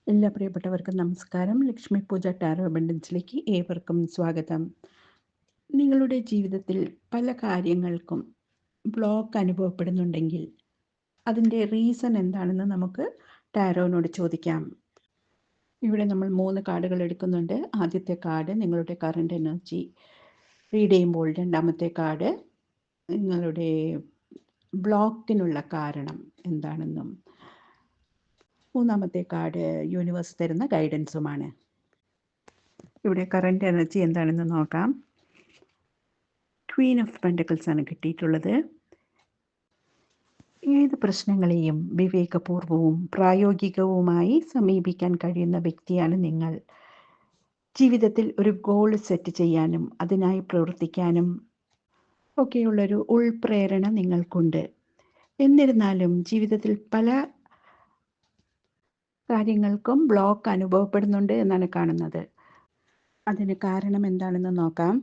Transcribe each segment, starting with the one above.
എല്ലാ പ്രിയപ്പെട്ടവർക്കും നമസ്കാരം. ലക്ഷ്മി പൂജ ടാരോ അബണ്ടൻസിലേക്ക് ഏവർക്കും സ്വാഗതം. നിങ്ങളുടെ ജീവിതത്തിൽ പല കാര്യങ്ങൾക്കും ബ്ലോക്ക് അനുഭവപ്പെടുന്നുണ്ടെങ്കിൽ അതിൻ്റെ റീസൺ എന്താണെന്ന് നമുക്ക് ടാരോനോട് ചോദിക്കാം. ഇവിടെ നമ്മൾ 3 കാർഡുകൾ എടുക്കുന്നുണ്ട്. ആദ്യത്തെ കാർഡ് നിങ്ങളുടെ കറണ്ട് എനർജി റീഡ് ചെയ്യുമ്പോൾ, രണ്ടാമത്തെ കാർഡ് നിങ്ങളുടെ ബ്ലോക്കിനുള്ള കാരണം എന്താണെന്നും, മൂന്നാമത്തെ കാർഡ് യൂണിവേഴ്സ് തരുന്ന ഗൈഡൻസുമാണ്. ഇവിടെ കറണ്ട് എനർജി എന്താണെന്ന് നോക്കാം. ക്വീൻ ഓഫ് പെൻറ്റക്കിൾസ് ആണ് കിട്ടിയിട്ടുള്ളത്. ഏത് പ്രശ്നങ്ങളെയും വിവേകപൂർവവും പ്രായോഗികവുമായി സമീപിക്കാൻ കഴിയുന്ന വ്യക്തിയാണ് നിങ്ങൾ. ജീവിതത്തിൽ ഒരു ഗോൾ സെറ്റ് ചെയ്യാനും അതിനായി പ്രവർത്തിക്കാനും ഒക്കെയുള്ളൊരു ഉൾപ്രേരണ നിങ്ങൾക്കുണ്ട്. എന്നിരുന്നാലും ജീവിതത്തിൽ പല കാര്യങ്ങൾക്കും ബ്ലോക്ക് അനുഭവപ്പെടുന്നുണ്ട് എന്നാണ് കാണുന്നത്. അതിന് കാരണം എന്താണെന്ന് നോക്കാം.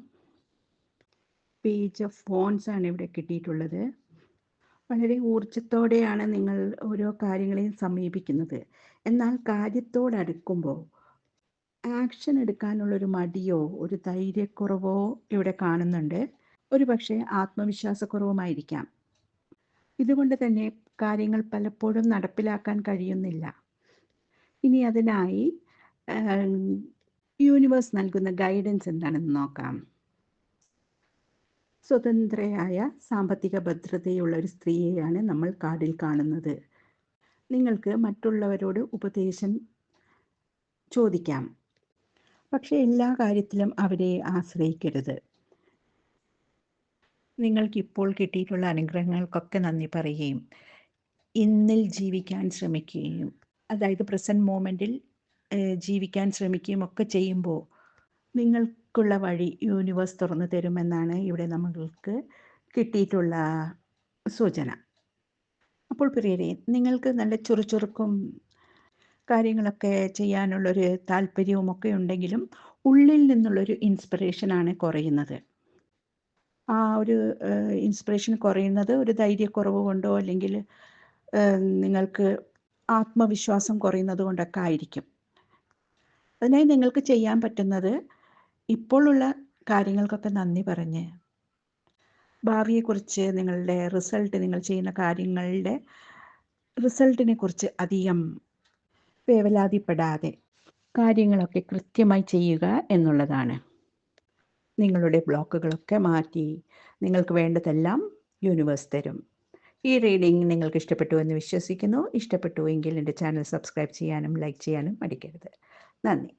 പേജ് ഓഫ് ഫോൺസ് ആണ് ഇവിടെ കിട്ടിയിട്ടുള്ളത്. വളരെ ഊർജത്തോടെയാണ് നിങ്ങൾ ഓരോ കാര്യങ്ങളെയും സമീപിക്കുന്നത്. എന്നാൽ കാര്യത്തോടടുക്കുമ്പോൾ ആക്ഷൻ എടുക്കാനുള്ളൊരു മടിയോ ഒരു ധൈര്യക്കുറവോ ഇവിടെ കാണുന്നുണ്ട്. ഒരു പക്ഷേ ആത്മവിശ്വാസക്കുറവുമായിരിക്കാം. ഇതുകൊണ്ട് തന്നെ കാര്യങ്ങൾ പലപ്പോഴും നടപ്പിലാക്കാൻ കഴിയുന്നില്ല. ഇനി അതിനായി യൂണിവേഴ്സ് നൽകുന്ന ഗൈഡൻസ് എന്താണെന്ന് നോക്കാം. സ്വതന്ത്രയായ സാമ്പത്തിക ഭദ്രതയുള്ള ഒരു സ്ത്രീയെയാണ് നമ്മൾ കാർഡിൽ കാണുന്നത്. നിങ്ങൾക്ക് മറ്റുള്ളവരോട് ഉപദേശം ചോദിക്കാം, പക്ഷേ എല്ലാ കാര്യത്തിലും അവരെ ആശ്രയിക്കരുത്. നിങ്ങൾക്കിപ്പോൾ കിട്ടിയിട്ടുള്ള അനുഗ്രഹങ്ങൾക്കൊക്കെ നന്ദി പറയുകയും ഇന്നിൽ ജീവിക്കാൻ ശ്രമിക്കുകയും, അതായത് പ്രസൻറ്റ് മൊമെൻറ്റിൽ ജീവിക്കാൻ ശ്രമിക്കുകയും ഒക്കെ ചെയ്യുമ്പോൾ നിങ്ങൾക്കുള്ള വഴി യൂണിവേഴ്സ് തുറന്നു തരുമെന്നാണ് ഇവിടെ നമ്മൾക്ക് കിട്ടിയിട്ടുള്ള സൂചന. അപ്പോൾ പ്രിയരെ, നിങ്ങൾക്ക് നല്ല ചുറുചുറുക്കും കാര്യങ്ങളൊക്കെ ചെയ്യാനുള്ളൊരു താല്പര്യവും ഒക്കെ ഉണ്ടെങ്കിലും ഉള്ളിൽ നിന്നുള്ളൊരു ഇൻസ്പിറേഷനാണ് കുറയുന്നത്. ആ ഒരു ഇൻസ്പിറേഷൻ കുറയുന്നത് ഒരു ധൈര്യക്കുറവ് കൊണ്ടോ അല്ലെങ്കിൽ നിങ്ങൾക്ക് ആത്മവിശ്വാസം കുറയുന്നത് കൊണ്ടൊക്കെ ആയിരിക്കും. അതിനായി നിങ്ങൾക്ക് ചെയ്യാൻ പറ്റുന്നത് ഇപ്പോഴുള്ള കാര്യങ്ങൾക്കൊക്കെ നന്ദി പറഞ്ഞ് ഭാവിയെക്കുറിച്ച് നിങ്ങൾ ചെയ്യുന്ന കാര്യങ്ങളുടെ റിസൾട്ടിനെ കുറിച്ച് അധികം വേവലാതിപ്പെടാതെ കാര്യങ്ങളൊക്കെ കൃത്യമായി ചെയ്യുക എന്നുള്ളതാണ്. നിങ്ങളുടെ ബ്ലോക്കുകളൊക്കെ മാറ്റി നിങ്ങൾക്ക് വേണ്ടതെല്ലാം യൂണിവേഴ്സ് തരും. ഈ റീഡിംഗ് നിങ്ങൾക്ക് ഇഷ്ടപ്പെട്ടു എന്ന് വിശ്വസിക്കുന്നു. ഇഷ്ടപ്പെട്ടുവെങ്കിൽ എൻ്റെ ചാനൽ സബ്സ്ക്രൈബ് ചെയ്യാനും ലൈക്ക് ചെയ്യാനും മടിക്കരുത്. നന്ദി.